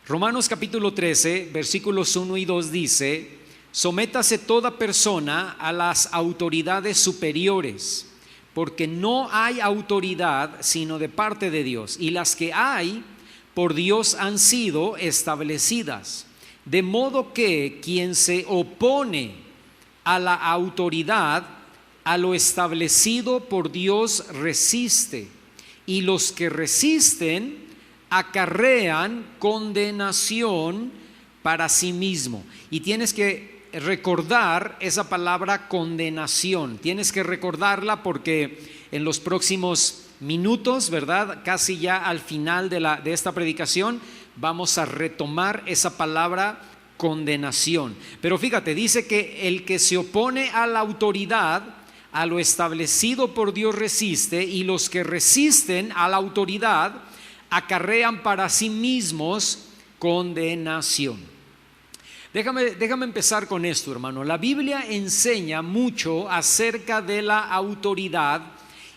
Romanos capítulo 13, versículos 1 y 2 dice: sométase toda persona a las autoridades superiores, porque no hay autoridad sino de parte de Dios, y las que hay por Dios han sido establecidas. De modo que quien se opone a la autoridad, a lo establecido por Dios resiste, y los que resisten acarrean condenación para sí mismo. Y tienes que recordar esa palabra condenación, tienes que recordarla porque en los próximos minutos, ¿verdad? Casi ya al final de esta predicación vamos a retomar esa palabra condenación. Pero fíjate, dice que el que se opone a la autoridad, a lo establecido por Dios resiste, y los que resisten a la autoridad acarrean para sí mismos condenación. Déjame empezar con esto, hermano. La Biblia enseña mucho acerca de la autoridad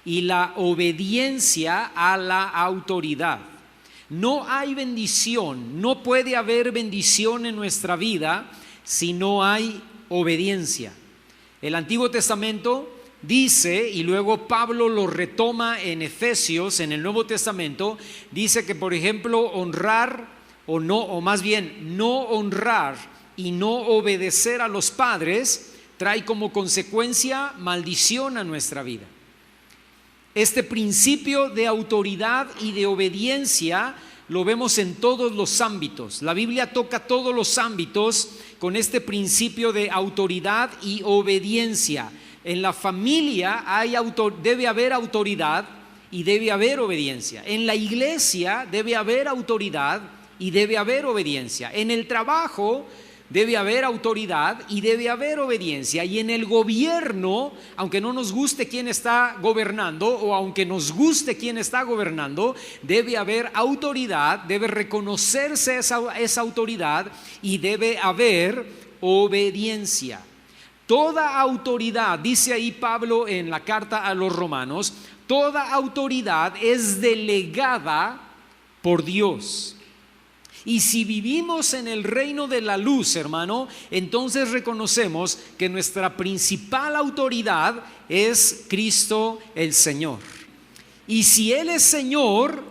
y la obediencia a la autoridad. No hay bendición, no puede haber bendición en nuestra vida si no hay obediencia. El Antiguo Testamento dice, y luego Pablo lo retoma en Efesios, en el Nuevo Testamento, dice que, por ejemplo, honrar o más bien no honrar y no obedecer a los padres trae como consecuencia maldición a nuestra vida. Este principio de autoridad y de obediencia lo vemos en todos los ámbitos. La Biblia toca todos los ámbitos con este principio de autoridad y obediencia. En la familia debe haber autoridad y debe haber obediencia. En la iglesia debe haber autoridad y debe haber obediencia. En el trabajo debe haber autoridad y debe haber obediencia. Y en el gobierno, aunque no nos guste quién está gobernando o aunque nos guste quién está gobernando, debe haber autoridad, debe reconocerse esa autoridad y debe haber obediencia. Toda autoridad, dice ahí Pablo en la carta a los Romanos, toda autoridad es delegada por Dios. Y si vivimos en el reino de la luz, hermano, entonces reconocemos que nuestra principal autoridad es Cristo el Señor. Y si Él es Señor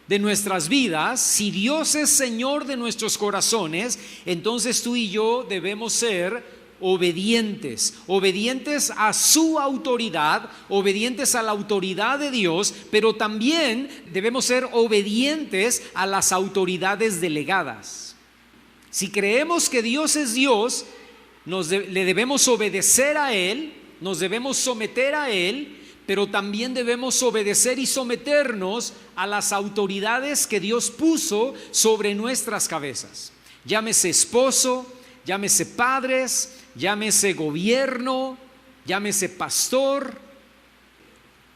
de nuestras vidas, si Dios es Señor de nuestros corazones, entonces tú y yo debemos ser obedientes a su autoridad, obedientes a la autoridad de Dios, pero también debemos ser obedientes a las autoridades delegadas. Si creemos que Dios es Dios, le debemos obedecer a Él, nos debemos someter a Él, pero también debemos obedecer y someternos a las autoridades que Dios puso sobre nuestras cabezas. Llámese esposo, llámese padres, llámese gobierno, llámese pastor.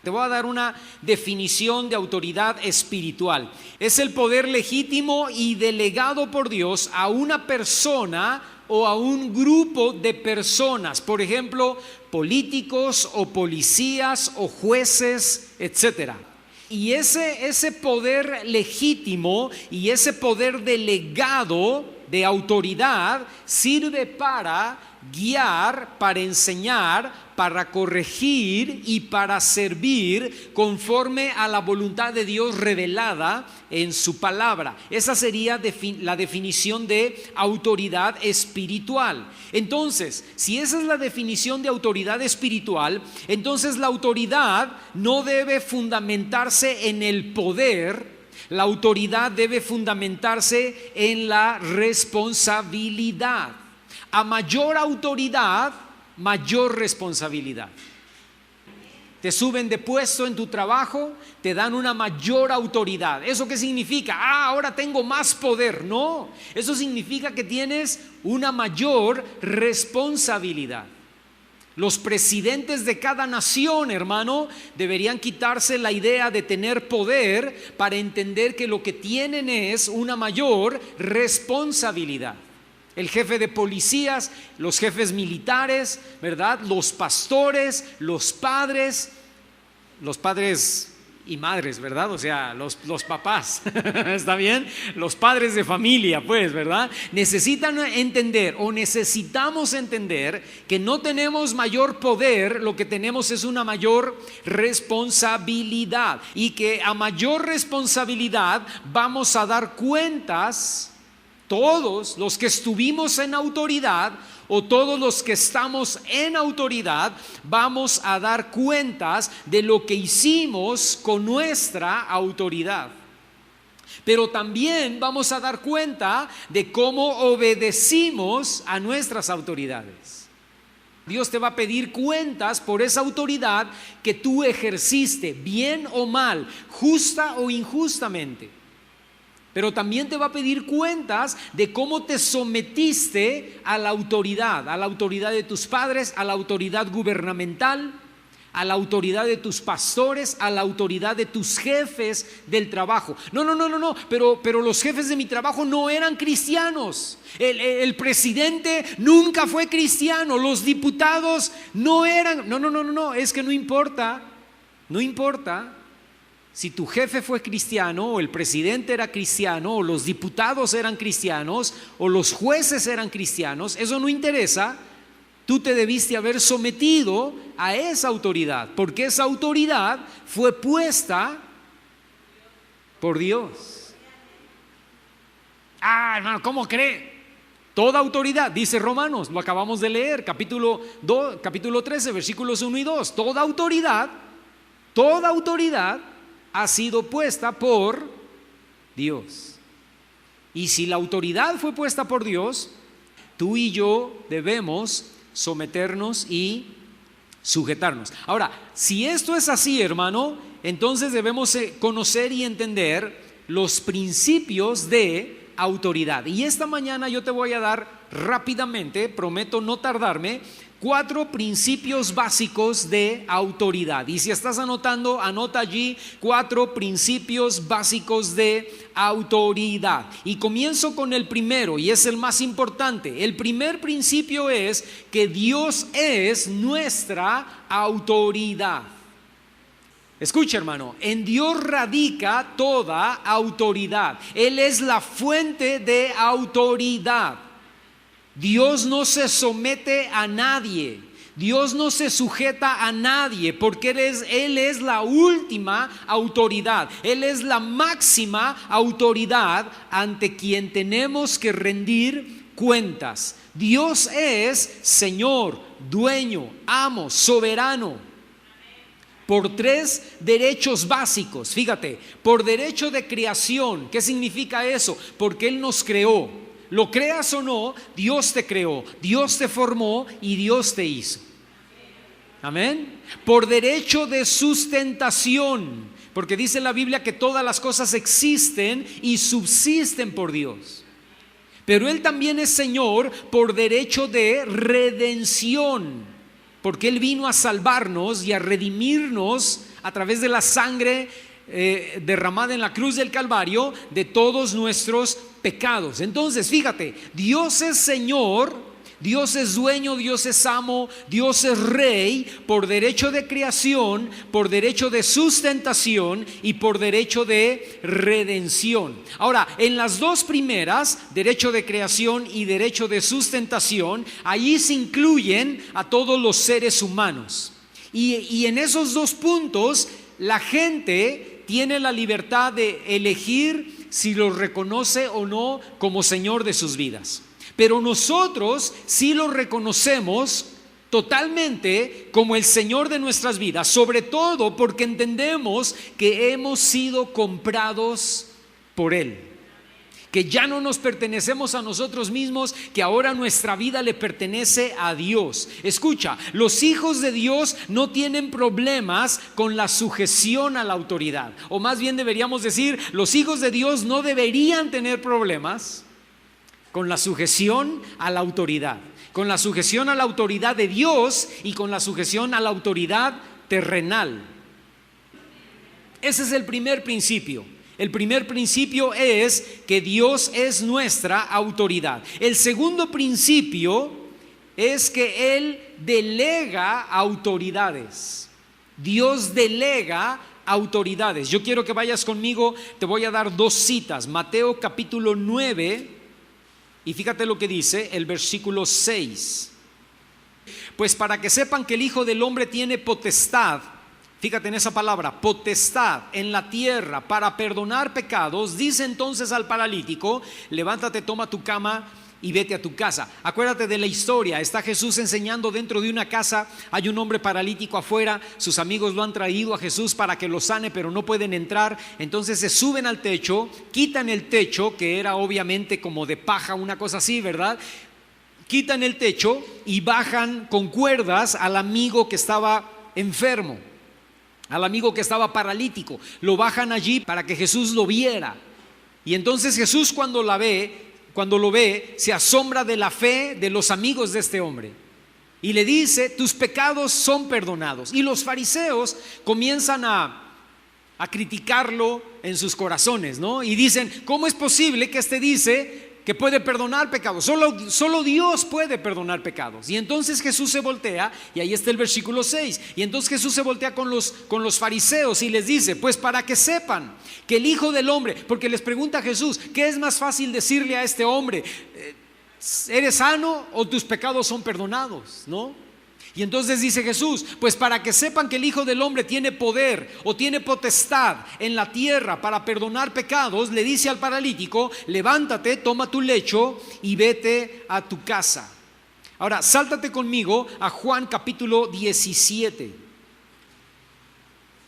Te voy a dar una definición de autoridad espiritual. Es el poder legítimo y delegado por Dios a una persona o a un grupo de personas, por ejemplo, políticos o policías o jueces, etcétera. Y ese poder legítimo y ese poder delegado de autoridad sirve para guiar, para enseñar, para corregir y para servir conforme a la voluntad de Dios revelada en su palabra. Esa sería la definición de autoridad espiritual. Entonces, si esa es la definición de autoridad espiritual, entonces la autoridad no debe fundamentarse en el poder. La autoridad debe fundamentarse en la responsabilidad. A mayor autoridad, mayor responsabilidad. Te suben de puesto en tu trabajo, te dan una mayor autoridad. ¿Eso qué significa? Ahora tengo más poder. No, eso significa que tienes una mayor responsabilidad. Los presidentes de cada nación, hermano, deberían quitarse la idea de tener poder para entender que lo que tienen es una mayor responsabilidad. El jefe de policías, los jefes militares, ¿verdad? Los pastores y madres, ¿verdad? O sea, los papás, ¿está bien? Los padres de familia, pues, ¿verdad? Necesitan entender o necesitamos entender que no tenemos mayor poder, lo que tenemos es una mayor responsabilidad y que a mayor responsabilidad vamos a dar cuentas. Todos los que estuvimos en autoridad o todos los que estamos en autoridad vamos a dar cuentas de lo que hicimos con nuestra autoridad. Pero también vamos a dar cuenta de cómo obedecimos a nuestras autoridades. Dios te va a pedir cuentas por esa autoridad que tú ejerciste, bien o mal, justa o injustamente. Pero también te va a pedir cuentas de cómo te sometiste a la autoridad de tus padres, a la autoridad gubernamental, a la autoridad de tus pastores, a la autoridad de tus jefes del trabajo. No, pero los jefes de mi trabajo no eran cristianos. El presidente nunca fue cristiano, los diputados no eran. No, es que no importa. Si tu jefe fue cristiano, o el presidente era cristiano, o los diputados eran cristianos, o los jueces eran cristianos, eso no interesa. Tú te debiste haber sometido a esa autoridad, porque esa autoridad fue puesta por Dios. Hermano, ¿cómo cree? Toda autoridad, dice Romanos, lo acabamos de leer, capítulo 13, versículos 1 y 2. Toda autoridad ha sido puesta por Dios. Y si la autoridad fue puesta por Dios, tú y yo debemos someternos y sujetarnos. Ahora, si esto es así, hermano, entonces debemos conocer y entender los principios de autoridad. Y esta mañana yo te voy a dar rápidamente, prometo no tardarme, 4 principios básicos de autoridad. Y si estás anotando, anota allí 4 principios básicos de autoridad. Y comienzo con el primero, y es el más importante. El primer principio es que Dios es nuestra autoridad. Escucha, hermano, en Dios radica toda autoridad. Él es la fuente de autoridad. Dios no se somete a nadie, Dios no se sujeta a nadie, porque Él es la última autoridad, Él es la máxima autoridad ante quien tenemos que rendir cuentas. Dios es Señor, dueño, amo, soberano, por 3 derechos básicos. Fíjate, por derecho de creación. ¿Qué significa eso? Porque Él nos creó. Lo creas o no, Dios te creó, Dios te formó y Dios te hizo. Amén. Por derecho de sustentación, porque dice la Biblia que todas las cosas existen y subsisten por Dios. Pero Él también es Señor por derecho de redención, porque Él vino a salvarnos y a redimirnos a través de la sangre derramada en la cruz del Calvario de todos nuestros pecados. Entonces, fíjate, Dios es Señor, Dios es dueño, Dios es amo, Dios es rey por derecho de creación, por derecho de sustentación y por derecho de redención. Ahora, en las 2 primeras, derecho de creación y derecho de sustentación, allí se incluyen a todos los seres humanos. Y en esos 2 puntos, la gente tiene la libertad de elegir si lo reconoce o no como Señor de sus vidas. Pero nosotros sí lo reconocemos totalmente como el Señor de nuestras vidas, sobre todo porque entendemos que hemos sido comprados por Él, que ya no nos pertenecemos a nosotros mismos, que ahora nuestra vida le pertenece a Dios. Escucha, los hijos de Dios no tienen problemas con la sujeción a la autoridad, o más bien deberíamos decir, los hijos de Dios no deberían tener problemas con la sujeción a la autoridad, con la sujeción a la autoridad de Dios y con la sujeción a la autoridad terrenal. Ese es el primer principio. El primer principio es que Dios es nuestra autoridad. El segundo principio es que Él delega autoridades. Dios delega autoridades. Yo quiero que vayas conmigo, te voy a dar dos citas. Mateo capítulo 9, y fíjate lo que dice el versículo 6. Pues para que sepan que el Hijo del Hombre tiene potestad, fíjate en esa palabra, potestad en la tierra para perdonar pecados, dice entonces al paralítico: levántate, toma tu cama y vete a tu casa. Acuérdate de la historia, está Jesús enseñando dentro de una casa, hay un hombre paralítico afuera, sus amigos lo han traído a Jesús para que lo sane, pero no pueden entrar. Entonces se suben al techo, quitan el techo, que era obviamente como de paja, una cosa así, ¿verdad? Quitan el techo y bajan con cuerdas al amigo que estaba enfermo, al amigo que estaba paralítico. Lo bajan allí para que Jesús lo viera. Y entonces Jesús cuando lo ve, se asombra de la fe de los amigos de este hombre y le dice: tus pecados son perdonados. Y los fariseos comienzan a criticarlo en sus corazones, ¿no? Y dicen: ¿cómo es posible que este dice que puede perdonar pecados? Solo Dios puede perdonar pecados. Y entonces Jesús se voltea, y ahí está el versículo 6, y entonces Jesús se voltea con los fariseos y les dice: pues para que sepan que el Hijo del Hombre, porque les pregunta a Jesús: ¿qué es más fácil decirle a este hombre? ¿Eres sano o tus pecados son perdonados? ¿No? Y entonces dice Jesús: pues para que sepan que el Hijo del Hombre tiene poder o tiene potestad en la tierra para perdonar pecados, le dice al paralítico: levántate, toma tu lecho y vete a tu casa. Ahora, sáltate conmigo a Juan capítulo 17.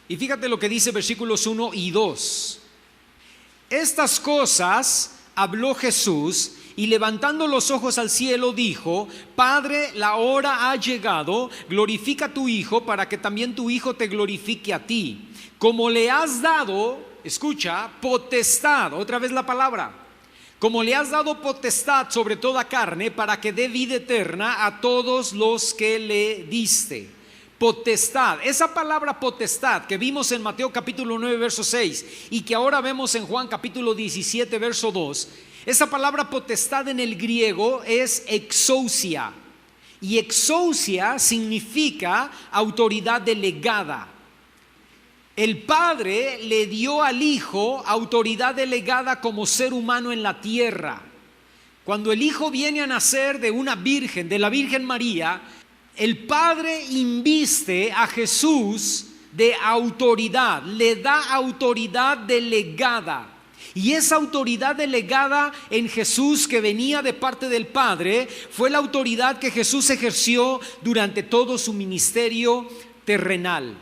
Y fíjate lo que dice versículos 1 y 2. Estas cosas habló Jesús, y levantando los ojos al cielo dijo: Padre, la hora ha llegado, glorifica a tu Hijo para que también tu Hijo te glorifique a ti, como le has dado, escucha, potestad, otra vez la palabra, como le has dado potestad sobre toda carne, para que dé vida eterna a todos los que le diste. Potestad, esa palabra potestad que vimos en Mateo capítulo 9 verso 6 y que ahora vemos en Juan capítulo 17 verso 2, esa palabra potestad en el griego es exousia, y exousia significa autoridad delegada. El Padre le dio al Hijo autoridad delegada como ser humano en la tierra. Cuando el Hijo viene a nacer de una virgen, de la Virgen María, el Padre inviste a Jesús de autoridad, le da autoridad delegada. Y esa autoridad delegada en Jesús, que venía de parte del Padre, fue la autoridad que Jesús ejerció durante todo su ministerio terrenal.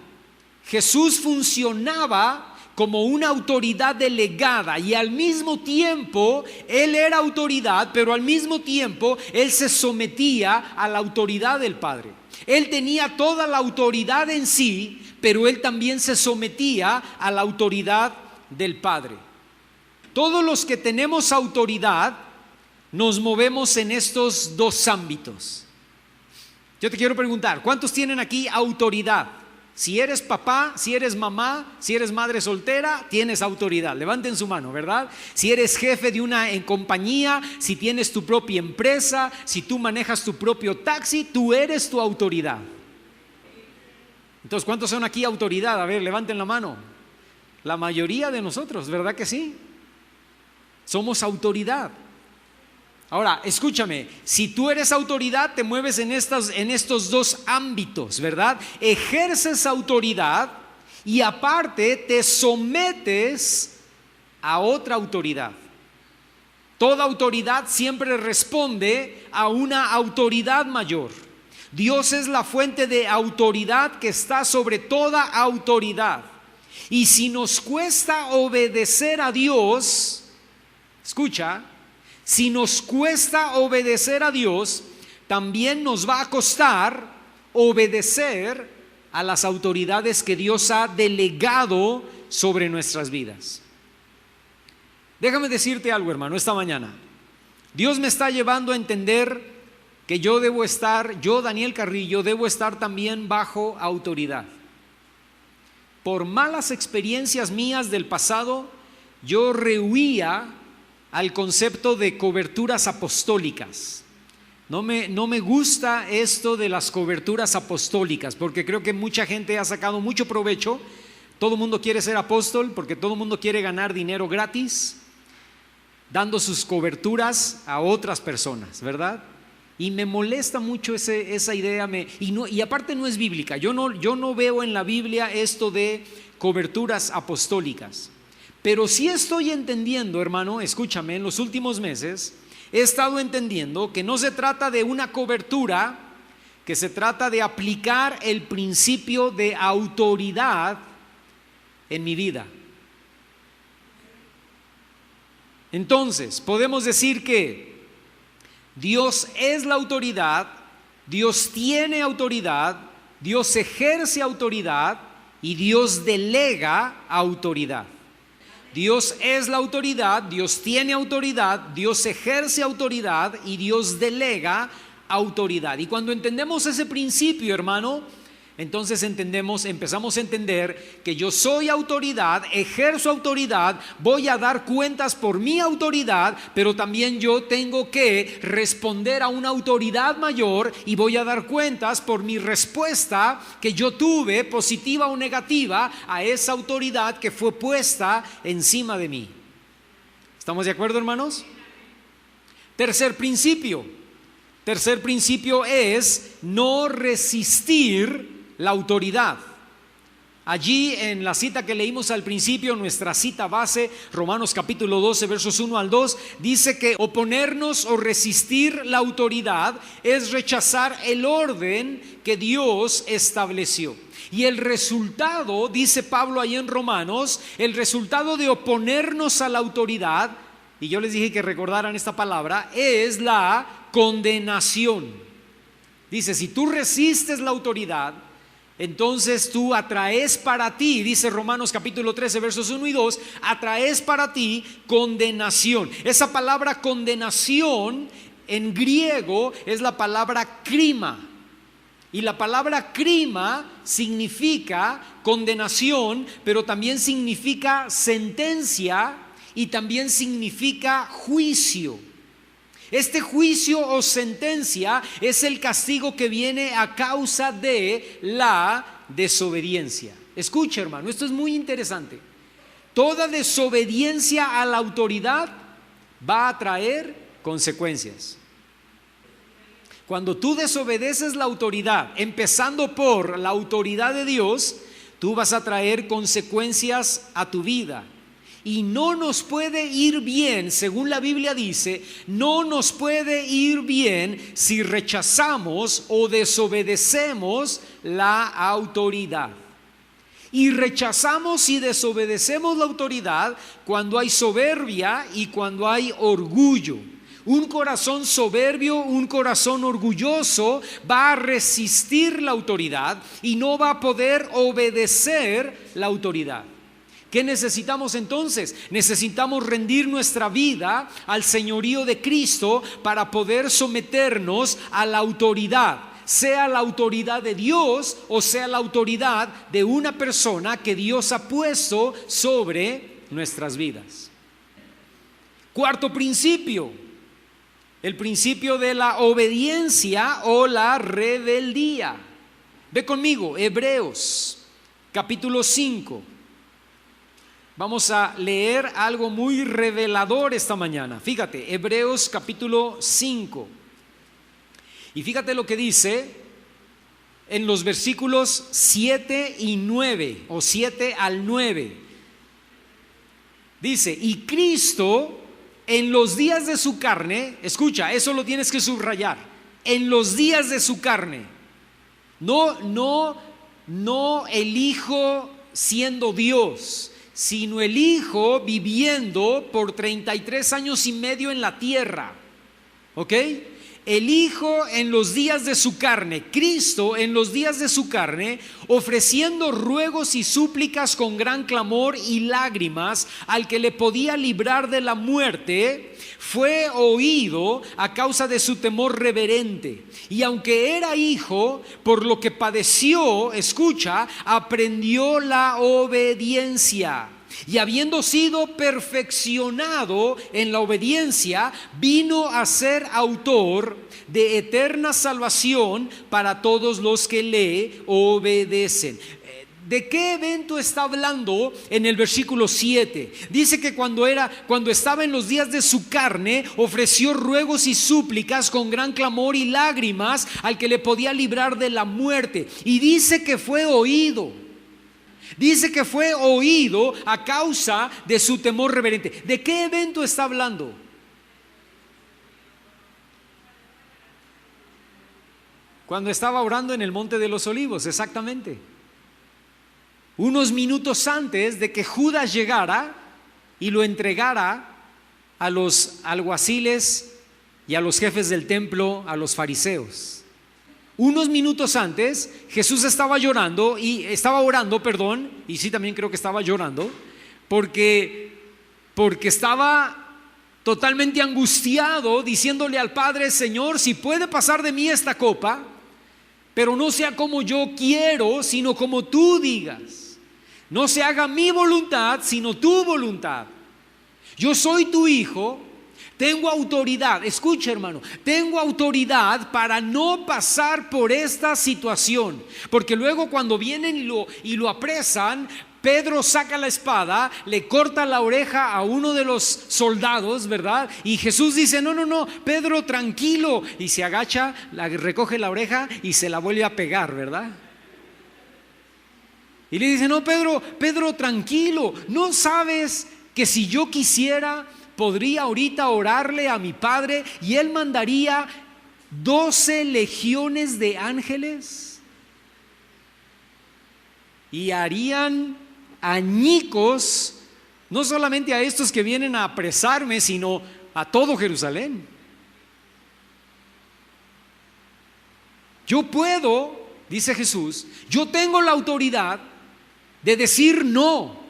Jesús funcionaba como una autoridad delegada, y al mismo tiempo Él era autoridad, pero al mismo tiempo Él se sometía a la autoridad del Padre. Él tenía toda la autoridad en sí, pero Él también se sometía a la autoridad del Padre. Todos los que tenemos autoridad nos movemos en estos dos ámbitos. Yo te quiero preguntar: ¿cuántos tienen aquí autoridad? Si eres papá, si eres mamá, si eres madre soltera, tienes autoridad. Levanten su mano, ¿verdad? Si eres jefe de una compañía, si tienes tu propia empresa, si tú manejas tu propio taxi, tú eres tu autoridad. Entonces, ¿cuántos son aquí autoridad? A ver, levanten la mano. La mayoría de nosotros, ¿verdad que sí? Somos autoridad. Ahora, escúchame, si tú eres autoridad, te mueves en estos dos ámbitos, ¿verdad? Ejerces autoridad y aparte te sometes a otra autoridad. Toda autoridad siempre responde a una autoridad mayor. Dios es la fuente de autoridad que está sobre toda autoridad. Y si nos cuesta obedecer a Dios, escucha, si nos cuesta obedecer a Dios, también nos va a costar obedecer a las autoridades que Dios ha delegado sobre nuestras vidas. Déjame decirte algo, hermano, esta mañana. Dios me está llevando a entender que yo, Daniel Carrillo, debo estar también bajo autoridad. Por malas experiencias mías del pasado, yo rehuía al concepto de coberturas apostólicas. No me gusta esto de las coberturas apostólicas, porque creo que mucha gente ha sacado mucho provecho todo el mundo quiere ser apóstol porque todo el mundo quiere ganar dinero gratis, dando sus coberturas a otras personas, ¿verdad? Y me molesta mucho esa idea, y aparte no es bíblica. Yo no veo en la Biblia esto de coberturas apostólicas. Pero sí estoy entendiendo, hermano, escúchame, en los últimos meses he estado entendiendo que no se trata de una cobertura, que se trata de aplicar el principio de autoridad en mi vida. Entonces, podemos decir que Dios es la autoridad, Dios tiene autoridad, Dios ejerce autoridad y Dios delega autoridad. Dios es la autoridad, Dios tiene autoridad, Dios ejerce autoridad y Dios delega autoridad. Y cuando entendemos ese principio, hermano, entonces empezamos a entender que yo soy autoridad, ejerzo autoridad, voy a dar cuentas por mi autoridad, pero también yo tengo que responder a una autoridad mayor y voy a dar cuentas por mi respuesta que yo tuve, positiva o negativa, a esa autoridad que fue puesta encima de mí. ¿Estamos de acuerdo, hermanos? Tercer principio es no resistir la autoridad. Allí en la cita que leímos al principio, nuestra cita base, Romanos capítulo 12, versos 1 al 2, dice que oponernos o resistir la autoridad es rechazar el orden que Dios estableció. Y el resultado, dice Pablo ahí en Romanos, el resultado de oponernos a la autoridad, y yo les dije que recordaran esta palabra, es la condenación. Dice, si tú resistes la autoridad, entonces tú atraes para ti, dice Romanos capítulo 13 versos 1 y 2, atraes para ti condenación. Esa palabra condenación en griego es la palabra crima. Y la palabra crima significa condenación, pero también significa sentencia y también significa juicio. Este juicio o sentencia es el castigo que viene a causa de la desobediencia. Escucha, hermano, esto es muy interesante. Toda desobediencia a la autoridad va a traer consecuencias. Cuando tú desobedeces la autoridad, empezando por la autoridad de Dios, tú vas a traer consecuencias a tu vida. Y no nos puede ir bien, según la Biblia dice, no nos puede ir bien si rechazamos o desobedecemos la autoridad. Y rechazamos y desobedecemos la autoridad cuando hay soberbia y cuando hay orgullo. Un corazón soberbio, un corazón orgulloso va a resistir la autoridad y no va a poder obedecer la autoridad. ¿Qué necesitamos entonces? Necesitamos rendir nuestra vida al señorío de Cristo para poder someternos a la autoridad, sea la autoridad de Dios o sea la autoridad de una persona que Dios ha puesto sobre nuestras vidas. Cuarto principio, el principio de la obediencia o la rebeldía. Ve conmigo, Hebreos capítulo 5. Vamos a leer algo muy revelador esta mañana. Fíjate, Hebreos capítulo 5. Y fíjate lo que dice en los versículos 7 y 9, o 7 al 9. Dice, y Cristo en los días de su carne, escucha, eso lo tienes que subrayar, en los días de su carne, no el Hijo siendo Dios, sino el Hijo viviendo por 33 años y medio en la tierra. ¿Ok? El Hijo en los días de su carne, Cristo en los días de su carne, ofreciendo ruegos y súplicas con gran clamor y lágrimas al que le podía librar de la muerte, fue oído a causa de su temor reverente. Y aunque era hijo, por lo que padeció, escucha, aprendió la obediencia. Y habiendo sido perfeccionado en la obediencia, vino a ser autor de eterna salvación para todos los que le obedecen. ¿De qué evento está hablando en el versículo 7? Dice que cuando estaba en los días de su carne, ofreció ruegos y súplicas con gran clamor y lágrimas al que le podía librar de la muerte. Y dice que fue oído. Dice que fue oído a causa de su temor reverente. ¿De qué evento está hablando? Cuando estaba orando en el Monte de los Olivos, exactamente. Unos minutos antes de que Judas llegara y lo entregara a los alguaciles y a los jefes del templo, a los fariseos. Unos minutos antes, Jesús estaba orando, y sí, también creo que estaba llorando, porque estaba totalmente angustiado, diciéndole al Padre: Señor, si puede pasar de mí esta copa, pero no sea como yo quiero, sino como tú digas. No se haga mi voluntad, sino tu voluntad. Yo soy tu hijo, tengo autoridad. Escucha, hermano, tengo autoridad para no pasar por esta situación. Porque luego cuando vienen y lo apresan, Pedro saca la espada, le corta la oreja a uno de los soldados, ¿verdad? Y Jesús dice: no, Pedro, tranquilo. Y se agacha, recoge la oreja y se la vuelve a pegar, ¿verdad? Y le dice: no, Pedro, tranquilo. ¿No sabes que si yo quisiera, podría ahorita orarle a mi Padre y Él mandaría 12 legiones de ángeles y harían añicos no solamente a estos que vienen a apresarme, sino a todo Jerusalén? Yo puedo, dice Jesús, yo tengo la autoridad de decir no.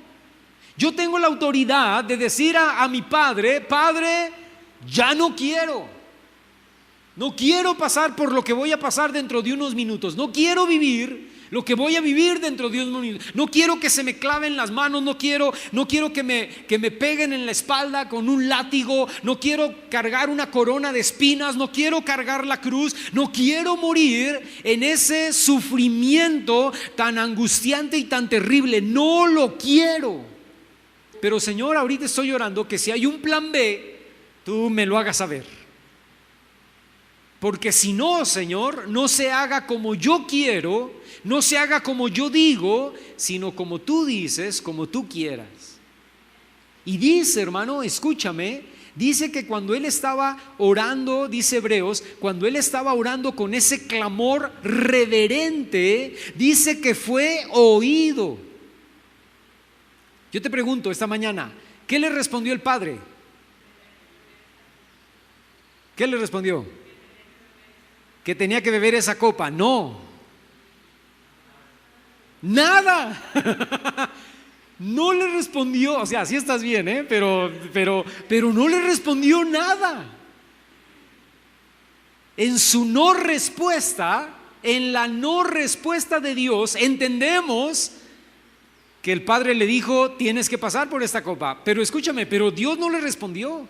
Yo tengo la autoridad de decir a mi Padre: Padre, ya no quiero pasar por lo que voy a pasar dentro de unos minutos. No quiero vivir lo que voy a vivir dentro de unos minutos. No quiero que se me claven las manos. No quiero que me peguen en la espalda con un látigo. No quiero cargar una corona de espinas. No quiero cargar la cruz. No quiero morir en ese sufrimiento tan angustiante y tan terrible. No lo quiero. Pero Señor, ahorita estoy orando que si hay un plan B, tú me lo hagas saber. Porque si no, Señor, no se haga como yo quiero, no se haga como yo digo, sino como tú dices, como tú quieras. Y dice, hermano, escúchame, dice que cuando él estaba orando, dice Hebreos, cuando él estaba orando con ese clamor reverente, dice que fue oído. Yo te pregunto esta mañana, ¿qué le respondió el Padre? ¿Qué le respondió? Que tenía que beber esa copa. No, nada. No le respondió. O sea, sí estás bien, pero no le respondió nada. En su no respuesta, en la no respuesta de Dios, entendemos que el Padre le dijo: tienes que pasar por esta copa. Pero escúchame, pero Dios no le respondió.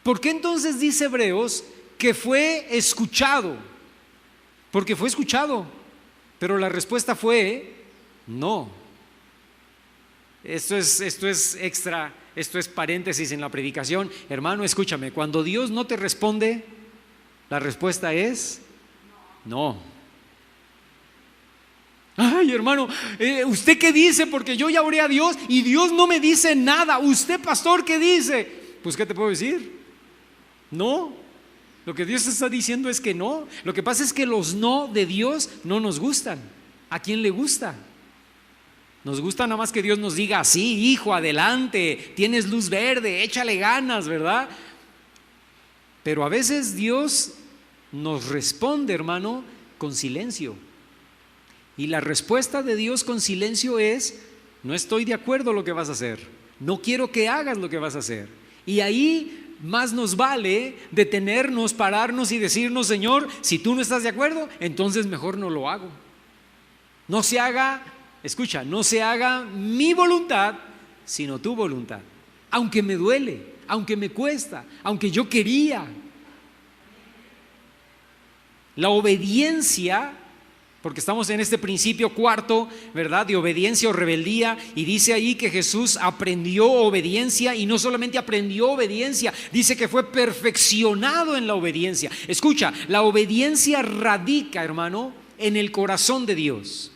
¿Por qué entonces dice Hebreos que fue escuchado? Porque fue escuchado, pero la respuesta fue no. Esto es extra, esto es paréntesis en la predicación. Hermano, escúchame, cuando Dios no te responde, la respuesta es no. Ay, hermano, ¿usted qué dice? Porque yo ya oré a Dios y Dios no me dice nada. ¿Usted, pastor, qué dice? Pues, ¿qué te puedo decir? No. Lo que Dios está diciendo es que no. Lo que pasa es que los no de Dios no nos gustan. ¿A quién le gusta? Nos gusta nada más que Dios nos diga: sí, hijo, adelante, tienes luz verde, échale ganas, ¿verdad? Pero a veces Dios nos responde, hermano, con silencio. Y la respuesta de Dios con silencio es: no estoy de acuerdo en lo que vas a hacer, no quiero que hagas lo que vas a hacer. Y ahí más nos vale detenernos, pararnos y decirnos: Señor, si tú no estás de acuerdo, entonces mejor no lo hago. No se haga, escucha, no se haga mi voluntad, sino tu voluntad. Aunque me duele, aunque me cuesta, aunque yo quería. La obediencia porque estamos en este principio cuarto, ¿verdad?, de obediencia o rebeldía, y dice ahí que Jesús aprendió obediencia, y no solamente aprendió obediencia, dice que fue perfeccionado en la obediencia. Escucha, la obediencia radica, hermano, en el corazón de Dios.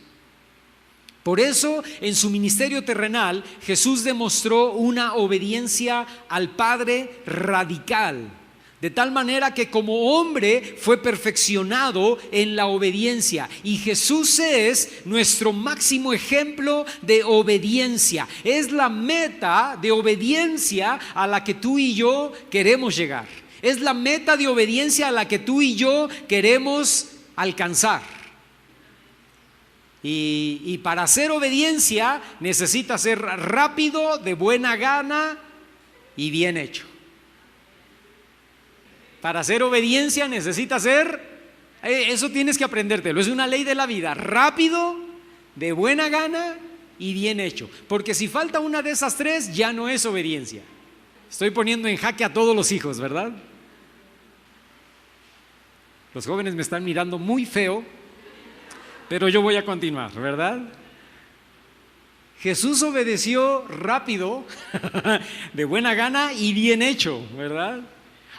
Por eso, en su ministerio terrenal, Jesús demostró una obediencia al Padre radical. De tal manera que como hombre fue perfeccionado en la obediencia. Y Jesús es nuestro máximo ejemplo de obediencia. Es la meta de obediencia a la que tú y yo queremos llegar. Es la meta de obediencia a la que tú y yo queremos alcanzar. Y para hacer obediencia necesita ser rápido, de buena gana y bien hecho. Para hacer obediencia necesita ser, eso tienes que aprendértelo, es una ley de la vida, rápido, de buena gana y bien hecho. Porque si falta una de esas tres, ya no es obediencia. Estoy poniendo en jaque a todos los hijos, ¿verdad? Los jóvenes me están mirando muy feo, pero yo voy a continuar, ¿verdad? Jesús obedeció rápido, de buena gana y bien hecho, ¿verdad?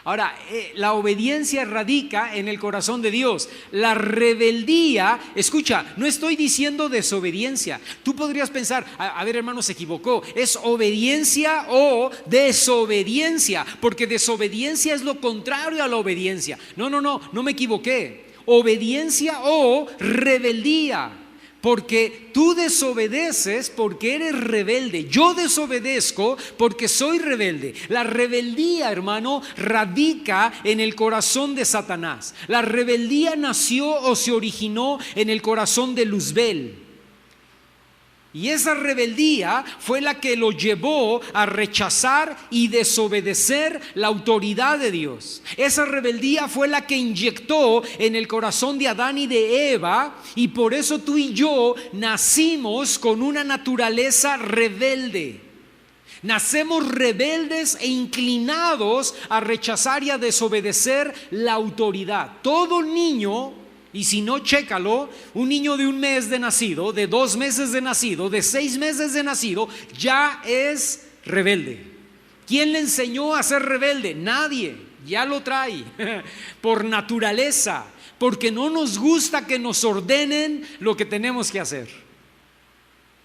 Ahora, la obediencia radica en el corazón de Dios. La rebeldía, escucha, no estoy diciendo desobediencia. Tú podrías pensar, a ver, hermano, se equivocó. Es obediencia o desobediencia, porque desobediencia es lo contrario a la obediencia. No me equivoqué. Obediencia o rebeldía. Porque tú desobedeces porque eres rebelde. Yo desobedezco porque soy rebelde. La rebeldía, hermano, radica en el corazón de Satanás. La rebeldía nació o se originó en el corazón de Luzbel. Y esa rebeldía fue la que lo llevó a rechazar y desobedecer la autoridad de Dios. Esa rebeldía fue la que inyectó en el corazón de Adán y de Eva, y por eso tú y yo nacimos con una naturaleza rebelde. Nacemos rebeldes e inclinados a rechazar y a desobedecer la autoridad. Todo niño, y si no, chécalo, un niño de 1 mes de nacido, de 2 meses de nacido, de 6 meses de nacido, ya es rebelde. ¿Quién le enseñó a ser rebelde? Nadie, ya lo trae, por naturaleza, porque no nos gusta que nos ordenen lo que tenemos que hacer.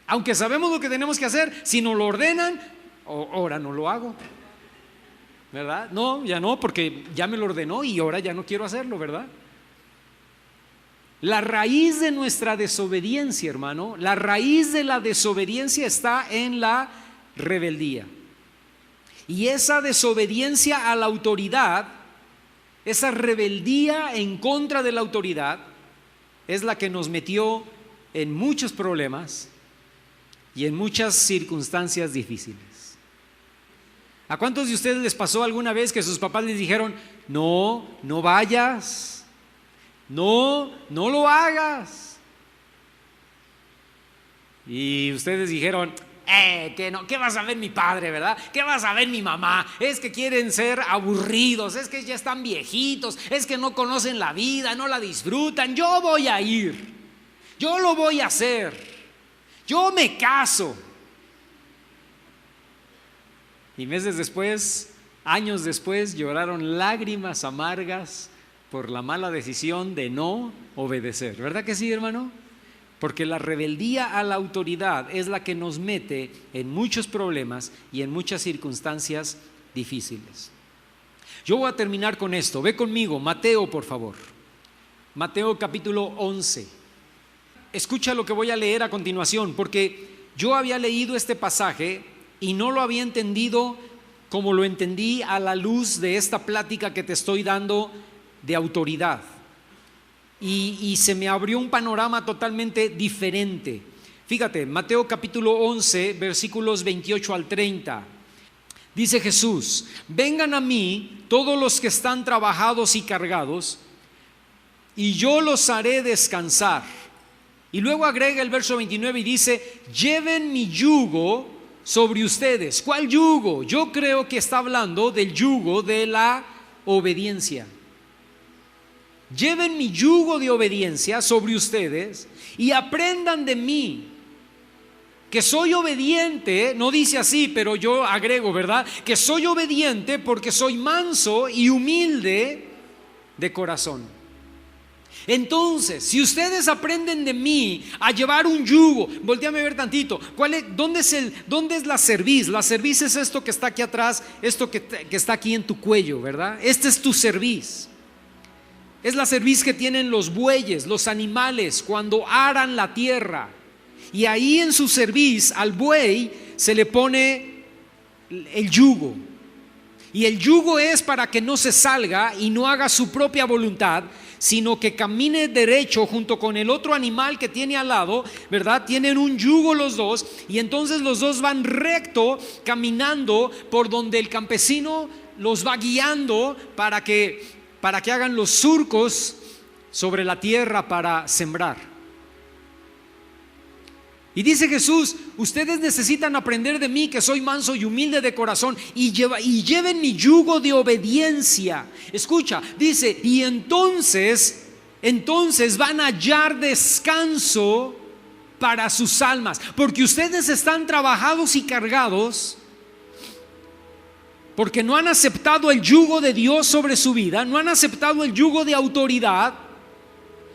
Aunque sabemos lo que tenemos que hacer, si nos lo ordenan, ahora no lo hago, ¿verdad? No, ya no, porque ya me lo ordenó y ahora ya no quiero hacerlo, ¿verdad? La raíz de nuestra desobediencia, hermano, la raíz de la desobediencia está en la rebeldía. Y esa desobediencia a la autoridad, esa rebeldía en contra de la autoridad, es la que nos metió en muchos problemas y en muchas circunstancias difíciles. ¿A cuántos de ustedes les pasó alguna vez que sus papás les dijeron, no vayas? No lo hagas? Y ustedes dijeron, ¿qué vas a ver mi padre, verdad? ¿Qué vas a ver mi mamá? Es que quieren ser aburridos, es que ya están viejitos, es que no conocen la vida, no la disfrutan. Yo voy a ir, yo lo voy a hacer, yo me caso. Y meses después, años después, lloraron lágrimas amargas por la mala decisión de no obedecer. ¿Verdad que sí, hermano? Porque la rebeldía a la autoridad es la que nos mete en muchos problemas y en muchas circunstancias difíciles. Yo voy a terminar con esto. Ve conmigo, Mateo, por favor. Mateo capítulo 11. Escucha lo que voy a leer a continuación, porque yo había leído este pasaje y no lo había entendido como lo entendí a la luz de esta plática que te estoy dando de autoridad, y se me abrió un panorama totalmente diferente. Fíjate, Mateo capítulo 11, versículos 28 al 30. Dice Jesús: vengan a mí todos los que están trabajados y cargados, y yo los haré descansar. Y luego agrega el verso 29 y dice: lleven mi yugo sobre ustedes. ¿Cuál yugo? Yo creo que está hablando del yugo de la obediencia. lleven mi yugo de obediencia sobre ustedes y aprendan de mí, que soy obediente. No dice así, pero yo agrego, ¿verdad? Que soy obediente porque soy manso y humilde de corazón. Entonces, si ustedes aprenden de mí a llevar un yugo, voltéame a ver tantito, ¿dónde es la cerviz? La cerviz es esto que está aquí atrás, esto que está aquí en tu cuello, ¿verdad? Este es tu cerviz. Es la cerviz que tienen los bueyes, los animales, cuando aran la tierra. Y ahí en su cerviz al buey se le pone el yugo. Y el yugo es para que no se salga y no haga su propia voluntad, sino que camine derecho junto con el otro animal que tiene al lado, ¿verdad? Tienen un yugo los dos, y entonces los dos van recto caminando por donde el campesino los va guiando para que hagan los surcos sobre la tierra para sembrar. Y dice Jesús: ustedes necesitan aprender de mí, que soy manso y humilde de corazón, y lleven mi yugo de obediencia. Escucha, dice, y entonces van a hallar descanso para sus almas, porque ustedes están trabajados y cargados, porque no han aceptado el yugo de Dios sobre su vida, no han aceptado el yugo de autoridad.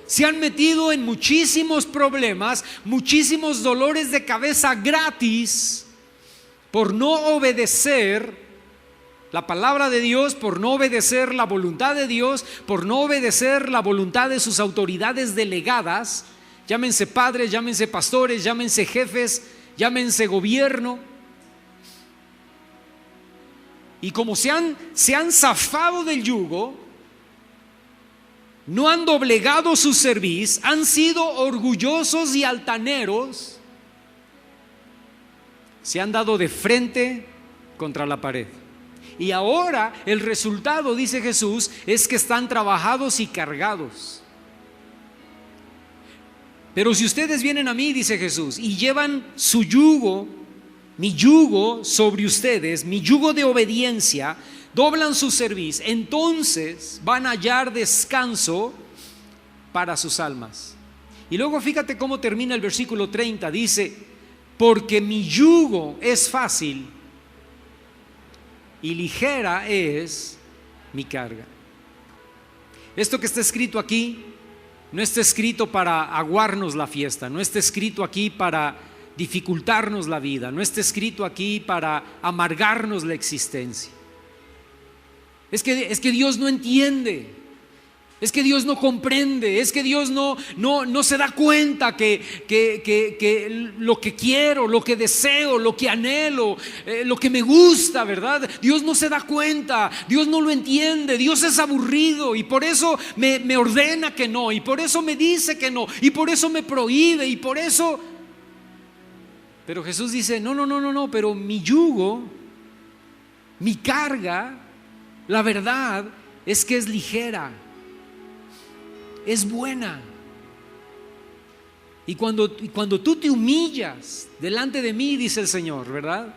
Se han metido en muchísimos problemas, muchísimos dolores de cabeza gratis por no obedecer la palabra de Dios, por no obedecer la voluntad de Dios, por no obedecer la voluntad de sus autoridades delegadas, llámense padres, llámense pastores, llámense jefes, llámense gobierno. Y como se han zafado del yugo, no han doblegado su cerviz, han sido orgullosos y altaneros, se han dado de frente contra la pared. Y ahora el resultado, dice Jesús, es que están trabajados y cargados. Pero si ustedes vienen a mí, dice Jesús, y llevan su yugo, mi yugo sobre ustedes, mi yugo de obediencia, doblan su cerviz, entonces van a hallar descanso para sus almas. Y luego fíjate cómo termina el versículo 30, dice: porque mi yugo es fácil y ligera es mi carga. Esto que está escrito aquí no está escrito para aguarnos la fiesta, no está escrito aquí para dificultarnos la vida, no está escrito aquí para amargarnos la existencia. Es que Dios no entiende, es que Dios no comprende, es que Dios no se da cuenta que lo que quiero, lo que deseo, lo que anhelo, lo que me gusta, ¿verdad? Dios no se da cuenta, Dios no lo entiende, Dios es aburrido y por eso me ordena que no, y por eso me dice que no, y por eso me prohíbe, y por eso. Pero Jesús dice: no, pero mi yugo, mi carga, la verdad es que es ligera, es buena. Y cuando tú te humillas delante de mí, dice el Señor, ¿verdad?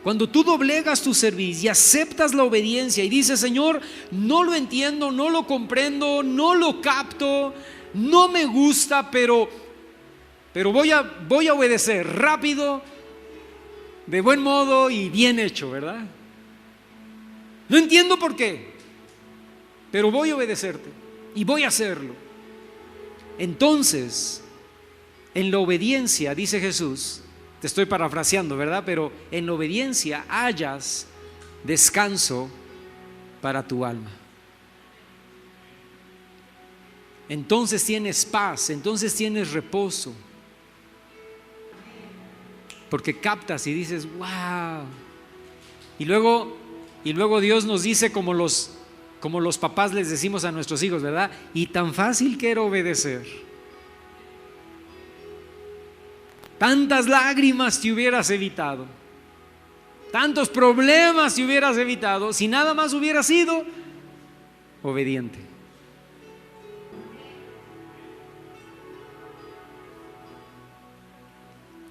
Cuando tú doblegas tu cerviz y aceptas la obediencia y dices: Señor, no lo entiendo, no lo comprendo, no lo capto, no me gusta, pero voy a obedecer rápido, de buen modo y bien hecho, ¿verdad? No entiendo por qué, pero voy a obedecerte y voy a hacerlo. Entonces, en la obediencia, dice Jesús, te estoy parafraseando, ¿verdad? Pero en la obediencia hallas descanso para tu alma. Entonces tienes paz, entonces tienes reposo, porque captas y dices: wow. Y luego Dios nos dice, como los papás les decimos a nuestros hijos, ¿verdad? Y tan fácil que era obedecer. Tantas lágrimas te hubieras evitado, tantos problemas te hubieras evitado si nada más hubieras sido obediente.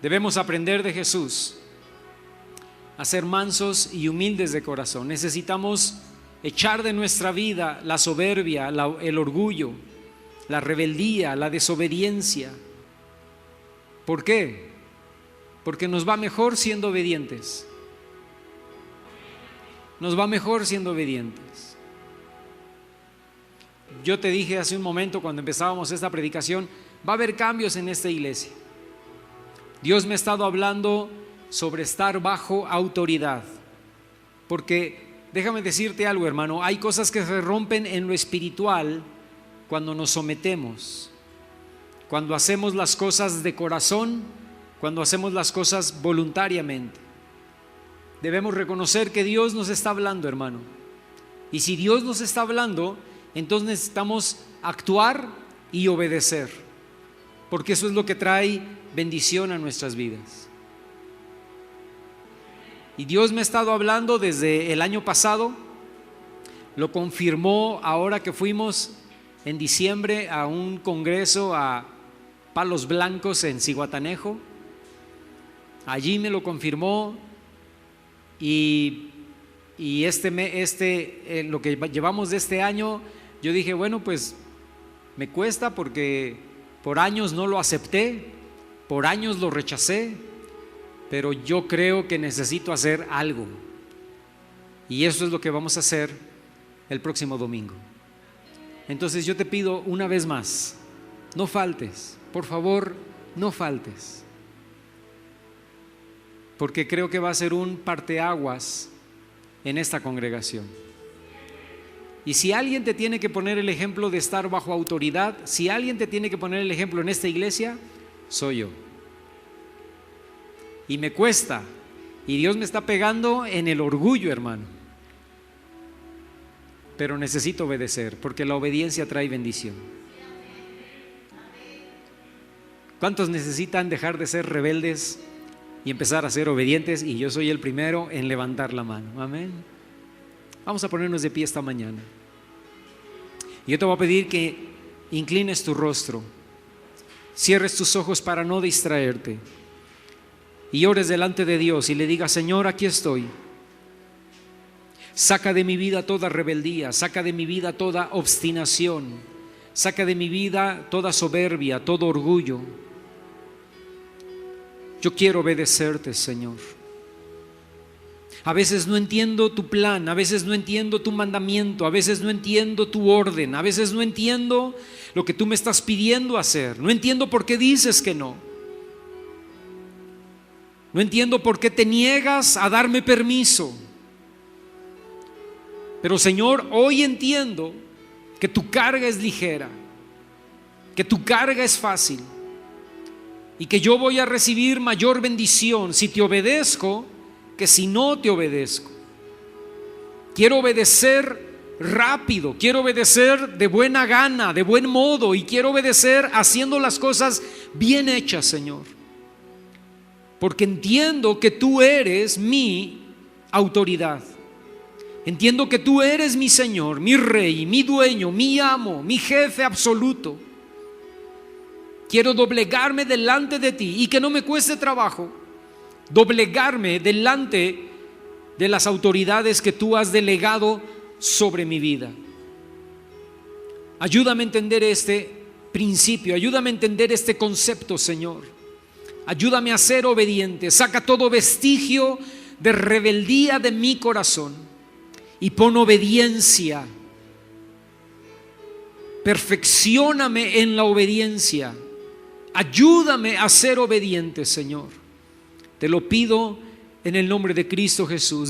Debemos aprender de Jesús a ser mansos y humildes de corazón. Necesitamos echar de nuestra vida la soberbia, el orgullo, la rebeldía, la desobediencia. ¿Por qué? Porque nos va mejor siendo obedientes. Nos va mejor siendo obedientes. Yo te dije hace un momento cuando empezábamos esta predicación, va a haber cambios en esta iglesia. Dios me ha estado hablando sobre estar bajo autoridad. Porque déjame decirte algo, hermano, hay cosas que se rompen en lo espiritual cuando nos sometemos, cuando hacemos las cosas de corazón, cuando hacemos las cosas voluntariamente. Debemos reconocer que Dios nos está hablando, hermano. Y si Dios nos está hablando, entonces necesitamos actuar y obedecer, porque eso es lo que trae bendición a nuestras vidas. Y Dios me ha estado hablando desde el año pasado, lo confirmó ahora que fuimos en diciembre a un congreso a Palos Blancos en Zihuatanejo. Allí me lo confirmó. Y lo que llevamos de este año, yo dije, bueno, pues me cuesta porque por años no lo acepté, por años lo rechacé, pero yo creo que necesito hacer algo. Y eso es lo que vamos a hacer el próximo domingo. Entonces yo te pido una vez más, no faltes, por favor, no faltes. Porque creo que va a ser un parteaguas en esta congregación. Y si alguien te tiene que poner el ejemplo de estar bajo autoridad, si alguien te tiene que poner el ejemplo en esta iglesia, soy yo. Y me cuesta, y Dios me está pegando en el orgullo, hermano. Pero necesito obedecer, porque la obediencia trae bendición. ¿Cuántos necesitan dejar de ser rebeldes y empezar a ser obedientes? Y yo soy el primero en levantar la mano. Amén. Vamos a ponernos de pie esta mañana. Y yo te voy a pedir que inclines tu rostro, cierres tus ojos para no distraerte, y ores delante de Dios y le digas: Señor, aquí estoy. Saca de mi vida toda rebeldía, saca de mi vida toda obstinación, saca de mi vida toda soberbia, todo orgullo. Yo quiero obedecerte, Señor. A veces no entiendo tu plan, a veces no entiendo tu mandamiento, a veces no entiendo tu orden, a veces no entiendo lo que tú me estás pidiendo hacer. No entiendo por qué dices que no. No entiendo por qué te niegas a darme permiso. Pero, Señor, hoy entiendo que tu carga es ligera, que tu carga es fácil, y que yo voy a recibir mayor bendición si te obedezco que si no te obedezco. Quiero obedecer rápido, quiero obedecer de buena gana, de buen modo, y quiero obedecer haciendo las cosas bien hechas, Señor, porque entiendo que tú eres mi autoridad. Entiendo que tú eres mi Señor, mi Rey, mi dueño, mi amo, mi jefe absoluto. Quiero doblegarme delante de ti y que no me cueste trabajo doblegarme delante de las autoridades que tú has delegado sobre mi vida. Ayúdame a entender este principio, ayúdame a entender este concepto, Señor. Ayúdame a ser obediente. Saca todo vestigio de rebeldía de mi corazón y pon obediencia. Perfeccióname en la obediencia. Ayúdame a ser obediente, Señor. Te lo pido en el nombre de Cristo Jesús.